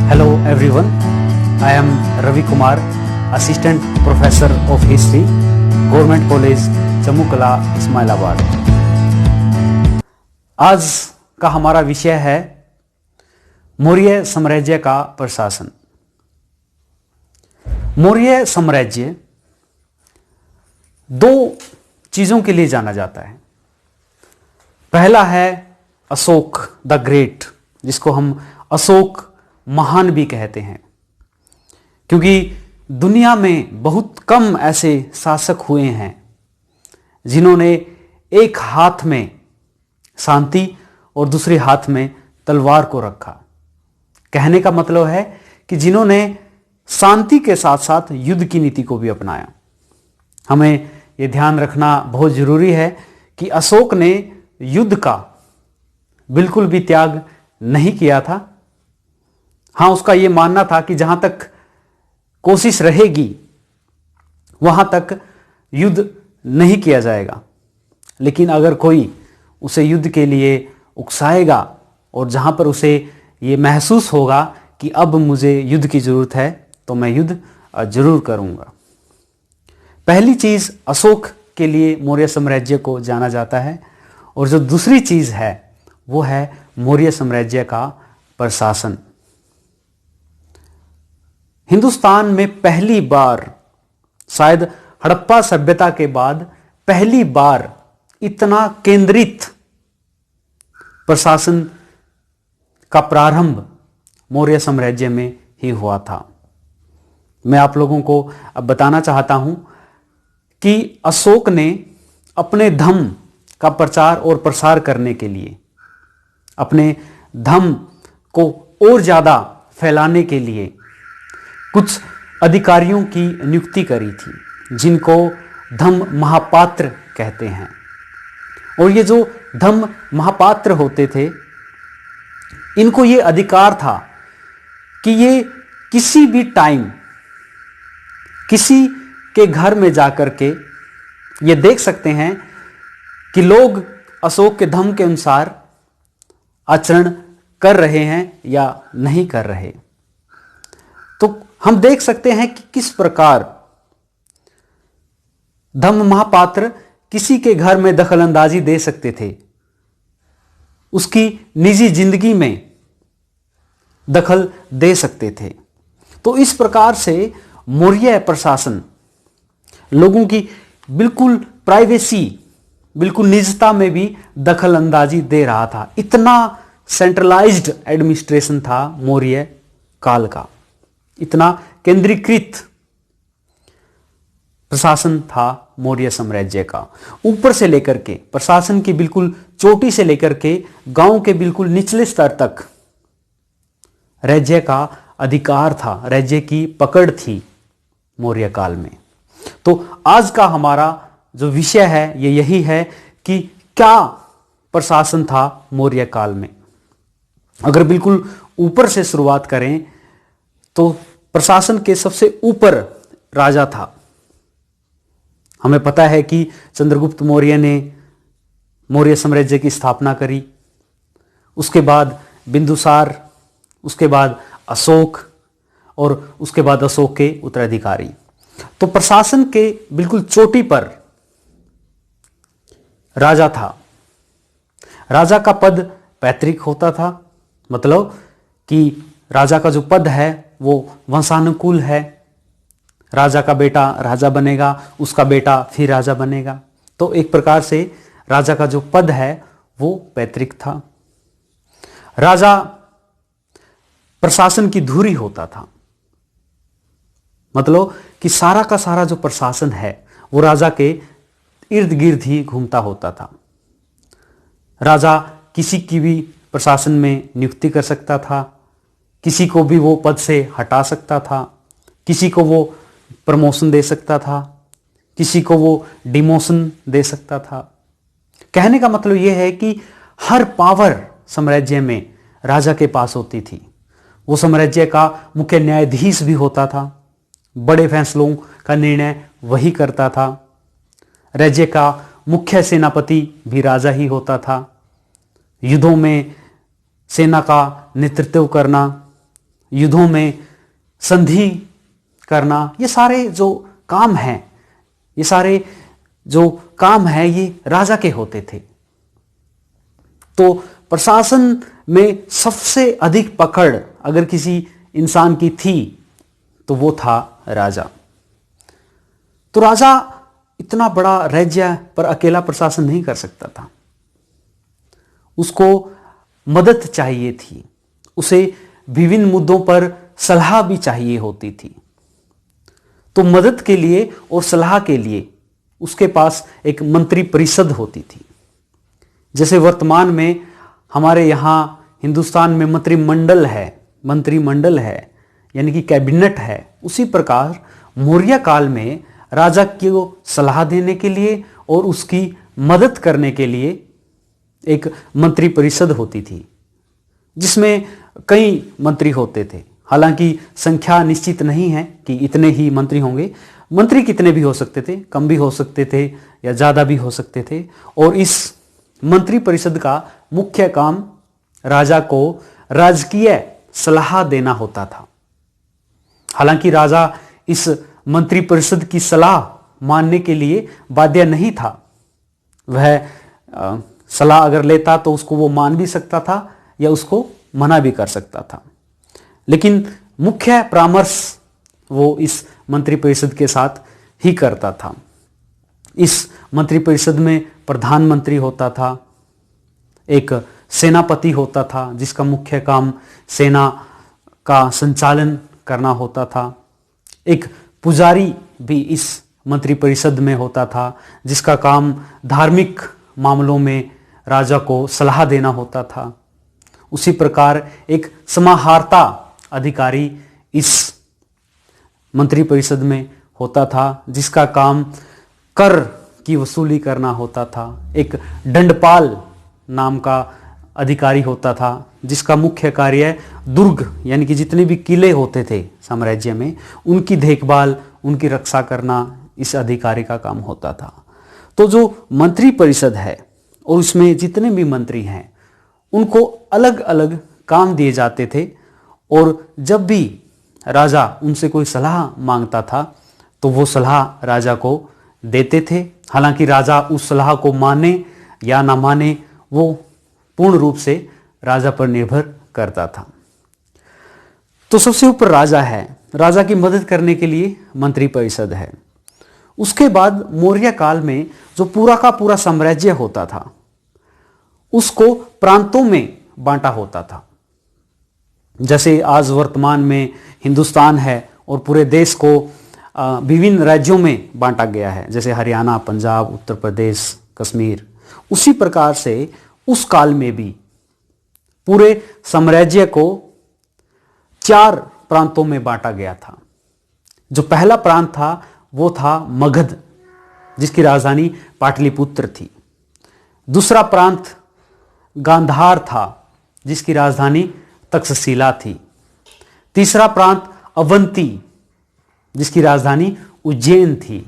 Hello everyone, I am Ravi Kumar, Assistant Professor of History, Government College, Jammu कला, इस्माइलाबाद। आज का हमारा विषय है मौर्य साम्राज्य का प्रशासन। मौर्य साम्राज्य दो चीजों के लिए जाना जाता है। पहला है अशोक द ग्रेट, जिसको हम अशोक महान भी कहते हैं, क्योंकि दुनिया में बहुत कम ऐसे शासक हुए हैं जिन्होंने एक हाथ में शांति और दूसरे हाथ में तलवार को रखा। कहने का मतलब है कि जिन्होंने शांति के साथ साथ युद्ध की नीति को भी अपनाया। हमें यह ध्यान रखना बहुत जरूरी है कि अशोक ने युद्ध का बिल्कुल भी त्याग नहीं किया था। हाँ, उसका यह मानना था कि जहां तक कोशिश रहेगी वहां तक युद्ध नहीं किया जाएगा, लेकिन अगर कोई उसे युद्ध के लिए उकसाएगा और जहां पर उसे ये महसूस होगा कि अब मुझे युद्ध की जरूरत है, तो मैं युद्ध जरूर करूंगा। पहली चीज अशोक के लिए मौर्य साम्राज्य को जाना जाता है, और जो दूसरी चीज है वो है मौर्य साम्राज्य का प्रशासन। हिंदुस्तान में पहली बार, शायद हड़प्पा सभ्यता के बाद पहली बार इतना केंद्रित प्रशासन का प्रारंभ मौर्य साम्राज्य में ही हुआ था। मैं आप लोगों को अब बताना चाहता हूं कि अशोक ने अपने धर्म का प्रचार और प्रसार करने के लिए, अपने धर्म को और ज्यादा फैलाने के लिए कुछ अधिकारियों की नियुक्ति करी थी, जिनको धम्म महापात्र कहते हैं। और ये जो धम्म महापात्र होते थे, इनको ये अधिकार था कि ये किसी भी टाइम किसी के घर में जाकर के ये देख सकते हैं कि लोग अशोक के धम्म के अनुसार आचरण कर रहे हैं या नहीं कर रहे। तो हम देख सकते हैं कि किस प्रकार धम्म महापात्र किसी के घर में दखलंदाजी दे सकते थे, उसकी निजी जिंदगी में दखल दे सकते थे। तो इस प्रकार से मौर्य प्रशासन लोगों की बिल्कुल प्राइवेसी, बिल्कुल निजता में भी दखल अंदाजी दे रहा था। इतना सेंट्रलाइज्ड एडमिनिस्ट्रेशन था मौर्य काल का, इतना केंद्रीकृत प्रशासन था मौर्य साम्राज्य का। ऊपर से लेकर के प्रशासन की बिल्कुल चोटी से लेकर के गांव के बिल्कुल निचले स्तर तक राज्य का अधिकार था, राज्य की पकड़ थी मौर्य काल में। तो आज का हमारा जो विषय है ये यही है कि क्या प्रशासन था मौर्य काल में। अगर बिल्कुल ऊपर से शुरुआत करें तो प्रशासन के सबसे ऊपर राजा था। हमें पता है कि चंद्रगुप्त मौर्य ने मौर्य साम्राज्य की स्थापना करी, उसके बाद बिंदुसार, उसके बाद अशोक और उसके बाद अशोक के उत्तराधिकारी। तो प्रशासन के बिल्कुल चोटी पर राजा था। राजा का पद पैतृक होता था, मतलब कि राजा का जो पद है वो वंशानुकूल है। राजा का बेटा राजा बनेगा, उसका बेटा फिर राजा बनेगा। तो एक प्रकार से राजा का जो पद है वो पैतृक था। राजा प्रशासन की धुरी होता था, मतलब कि सारा का सारा जो प्रशासन है वो राजा के इर्द गिर्द ही घूमता होता था। राजा किसी की भी प्रशासन में नियुक्ति कर सकता था, किसी को भी वो पद से हटा सकता था, किसी को वो प्रमोशन दे सकता था, किसी को वो डिमोशन दे सकता था। कहने का मतलब ये है कि हर पावर साम्राज्य में राजा के पास होती थी। वो साम्राज्य का मुख्य न्यायाधीश भी होता था, बड़े फैसलों का निर्णय वही करता था। राज्य का मुख्य सेनापति भी राजा ही होता था। युद्धों में सेना का नेतृत्व करना युद्धों में संधि करना, ये सारे जो काम हैं, ये सारे जो काम हैं ये राजा के होते थे। तो प्रशासन में सबसे अधिक पकड़ अगर किसी इंसान की थी तो वो था राजा। तो राजा इतना बड़ा राज्य पर अकेला प्रशासन नहीं कर सकता था, उसको मदद चाहिए थी, उसे विभिन्न मुद्दों पर सलाह भी चाहिए होती थी। तो मदद के लिए और सलाह के लिए उसके पास एक मंत्री परिषद होती थी। जैसे वर्तमान में हमारे यहाँ हिंदुस्तान में मंत्रिमंडल है यानी कि कैबिनेट है, उसी प्रकार मौर्य काल में राजा को सलाह देने के लिए और उसकी मदद करने के लिए एक मंत्री परिषद होती थी, जिसमें कई मंत्री होते थे। हालांकि संख्या निश्चित नहीं है कि इतने ही मंत्री होंगे, मंत्री कितने भी हो सकते थे, कम भी हो सकते थे या ज़्यादा भी हो सकते थे। और इस मंत्री परिषद का मुख्य काम राजा को राजकीय सलाह देना होता था। हालांकि राजा इस मंत्री परिषद की सलाह मानने के लिए बाध्य नहीं था, वह सलाह अगर लेता तो उसको वो मान भी सकता था या उसको मना भी कर सकता था, लेकिन मुख्य परामर्श वो इस मंत्री परिषद के साथ ही करता था। इस मंत्री परिषद में प्रधानमंत्री होता था, एक सेनापति होता था जिसका मुख्य काम सेना का संचालन करना होता था, एक पुजारी भी इस मंत्री परिषद में होता था जिसका काम धार्मिक मामलों में राजा को सलाह देना होता था। उसी प्रकार एक समाहर्ता अधिकारी इस मंत्री परिषद में होता था जिसका काम कर की वसूली करना होता था। एक दंडपाल नाम का अधिकारी होता था जिसका मुख्य कार्य दुर्ग यानी कि जितने भी किले होते थे साम्राज्य में उनकी देखभाल, उनकी रक्षा करना इस अधिकारी का काम होता था। तो जो मंत्री परिषद है और उसमें जितने भी मंत्री हैं उनको अलग अलग काम दिए जाते थे, और जब भी राजा उनसे कोई सलाह मांगता था तो वो सलाह राजा को देते थे। हालांकि राजा उस सलाह को माने या ना माने वो पूर्ण रूप से राजा पर निर्भर करता था। तो सबसे ऊपर राजा है, राजा की मदद करने के लिए मंत्री परिषद है। उसके बाद मौर्य काल में जो पूरा का पूरा साम्राज्य होता था उसको प्रांतों में बांटा होता था। जैसे आज वर्तमान में हिंदुस्तान है और पूरे देश को विभिन्न राज्यों में बांटा गया है, जैसे हरियाणा, पंजाब, उत्तर प्रदेश, कश्मीर। उसी प्रकार से उस काल में भी पूरे साम्राज्य को 4 प्रांतों में बांटा गया था। जो पहला प्रांत था वो था मगध, जिसकी राजधानी पाटलिपुत्र थी। दूसरा प्रांत गांधार था जिसकी राजधानी तक्षशिला थी। तीसरा प्रांत अवंती जिसकी राजधानी उज्जैन थी,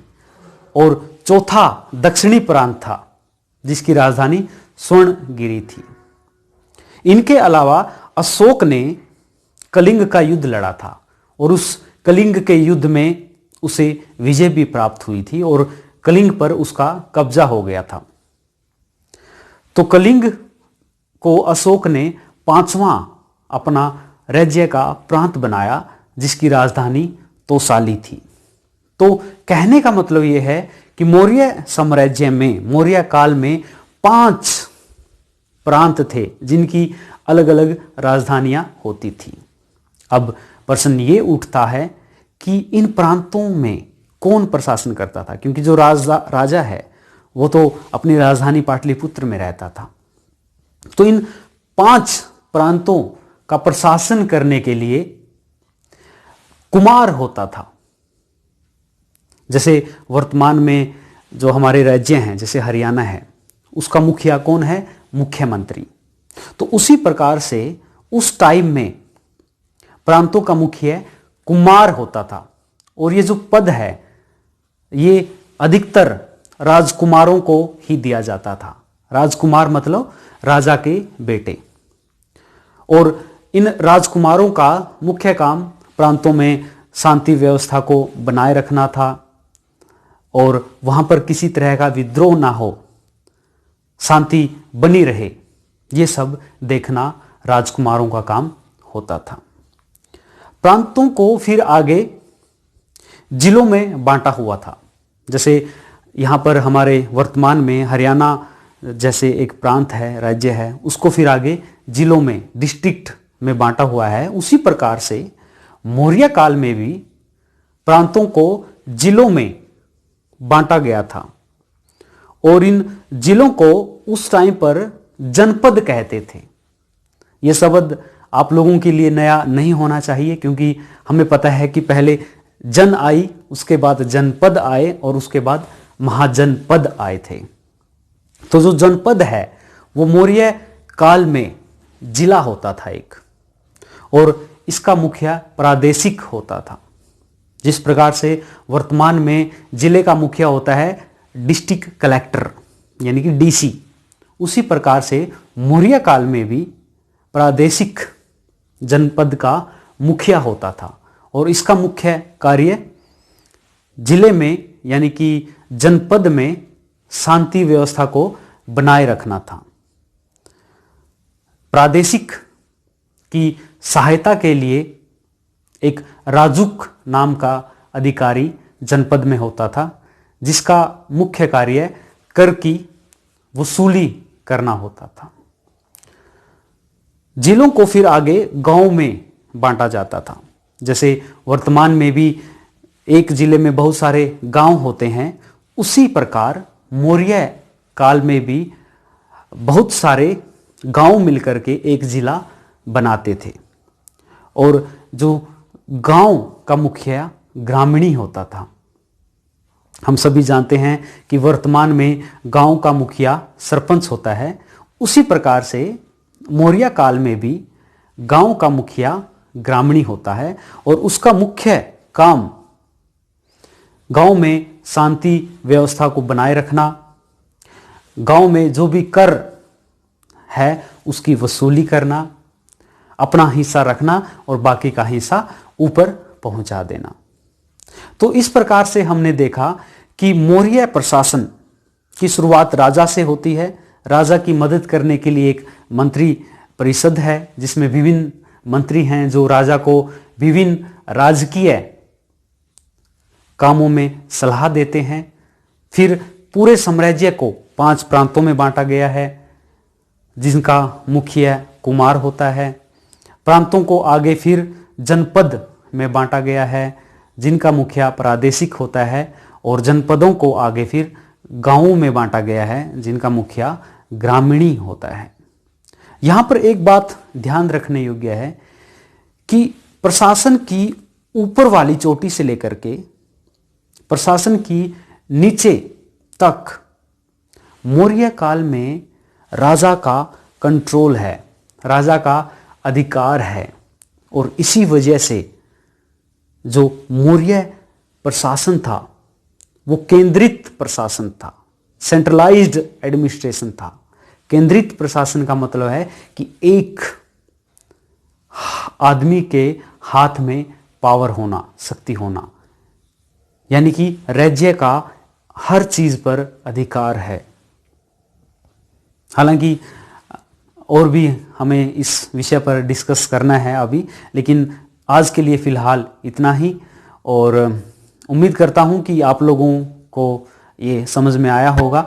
और चौथा दक्षिणी प्रांत था जिसकी राजधानी स्वर्णगिरी थी। इनके अलावा अशोक ने कलिंग का युद्ध लड़ा था और उस कलिंग के युद्ध में उसे विजय भी प्राप्त हुई थी और कलिंग पर उसका कब्जा हो गया था। तो कलिंग को अशोक ने 5वां अपना राज्य का प्रांत बनाया जिसकी राजधानी तोसाली थी। तो कहने का मतलब यह है कि मौर्य साम्राज्य में, मौर्य काल में 5 प्रांत थे जिनकी अलग अलग राजधानियां होती थी। अब प्रश्न ये उठता है कि इन प्रांतों में कौन प्रशासन करता था, क्योंकि जो राजा है वो तो अपनी राजधानी पाटलिपुत्र में रहता था। तो इन 5 प्रांतों का प्रशासन करने के लिए कुमार होता था। जैसे वर्तमान में जो हमारे राज्य हैं, जैसे हरियाणा है, उसका मुखिया कौन है? मुख्यमंत्री। तो उसी प्रकार से उस टाइम में प्रांतों का मुखिया कुमार होता था, और ये जो पद है ये अधिकतर राजकुमारों को ही दिया जाता था। राजकुमार मतलब राजा के बेटे। और इन राजकुमारों का मुख्य काम प्रांतों में शांति व्यवस्था को बनाए रखना था और वहां पर किसी तरह का विद्रोह ना हो, शांति बनी रहे, ये सब देखना राजकुमारों का काम होता था। प्रांतों को फिर आगे जिलों में बांटा हुआ था। जैसे यहाँ पर हमारे वर्तमान में हरियाणा जैसे एक प्रांत है, राज्य है, उसको फिर आगे जिलों में, डिस्ट्रिक्ट में बांटा हुआ है। उसी प्रकार से मौर्य काल में भी प्रांतों को जिलों में बांटा गया था और इन जिलों को उस टाइम पर जनपद कहते थे। यह शब्द आप लोगों के लिए नया नहीं होना चाहिए, क्योंकि हमें पता है कि पहले जन आई, उसके बाद जनपद आए और उसके बाद महाजनपद आए थे। तो जो जनपद है वो मौर्य काल में जिला होता था एक, और इसका मुखिया प्रादेशिक होता था। जिस प्रकार से वर्तमान में जिले का मुखिया होता है डिस्ट्रिक्ट कलेक्टर यानी कि डीसी, उसी प्रकार से मौर्य काल में भी प्रादेशिक जनपद का मुखिया होता था और इसका मुख्य कार्य जिले में यानी कि जनपद में शांति व्यवस्था को बनाए रखना था। प्रादेशिक की सहायता के लिए एक राजुक नाम का अधिकारी जनपद में होता था, जिसका मुख्य कार्य कर की वसूली करना होता था। जिलों को फिर आगे गांव में बांटा जाता था। जैसे वर्तमान में भी एक जिले में बहुत सारे गांव होते हैं, उसी प्रकार मौर्य काल में भी बहुत सारे गांव मिलकर के एक जिला बनाते थे और जो गांव का मुखिया ग्रामीणी होता था। हम सभी जानते हैं कि वर्तमान में गांव का मुखिया सरपंच होता है, उसी प्रकार से मौर्य काल में भी गांव का मुखिया ग्रामीणी होता है और उसका मुख्य काम गांव में शांति व्यवस्था को बनाए रखना, गांव में जो भी कर है उसकी वसूली करना, अपना हिस्सा रखना और बाकी का हिस्सा ऊपर पहुंचा देना। तो इस प्रकार से हमने देखा कि मौर्य प्रशासन की शुरुआत राजा से होती है। राजा की मदद करने के लिए एक मंत्री परिषद है जिसमें विभिन्न मंत्री हैं जो राजा को विभिन्न राजकीय कामों में सलाह देते हैं। फिर पूरे साम्राज्य को 5 प्रांतों में बांटा गया है जिनका मुखिया कुमार होता है। प्रांतों को आगे फिर जनपद में बांटा गया है जिनका मुखिया प्रादेशिक होता है और जनपदों को आगे फिर गांवों में बांटा गया है जिनका मुखिया ग्रामीणी होता है। यहाँ पर एक बात ध्यान रखने योग्य है कि प्रशासन की ऊपर वाली चोटी से लेकर के प्रशासन की नीचे तक मौर्य काल में राजा का कंट्रोल है, राजा का अधिकार है और इसी वजह से जो मौर्य प्रशासन था वो केंद्रित प्रशासन था, सेंट्रलाइज्ड एडमिनिस्ट्रेशन था। केंद्रित प्रशासन का मतलब है कि एक आदमी के हाथ में पावर होना, शक्ति होना, यानी कि राज्य का हर चीज पर अधिकार है। हालांकि और भी हमें इस विषय पर डिस्कस करना है अभी, लेकिन आज के लिए फिलहाल इतना ही और उम्मीद करता हूं कि आप लोगों को ये समझ में आया होगा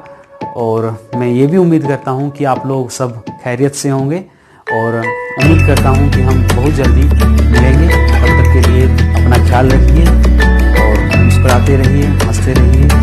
और मैं ये भी उम्मीद करता हूं कि आप लोग सब खैरियत से होंगे और उम्मीद करता हूं कि हम बहुत जल्दी मिलेंगे। तब तक के लिए अपना ख्याल रखिए और मुस्कुराते रहिए, हंसते रहिए।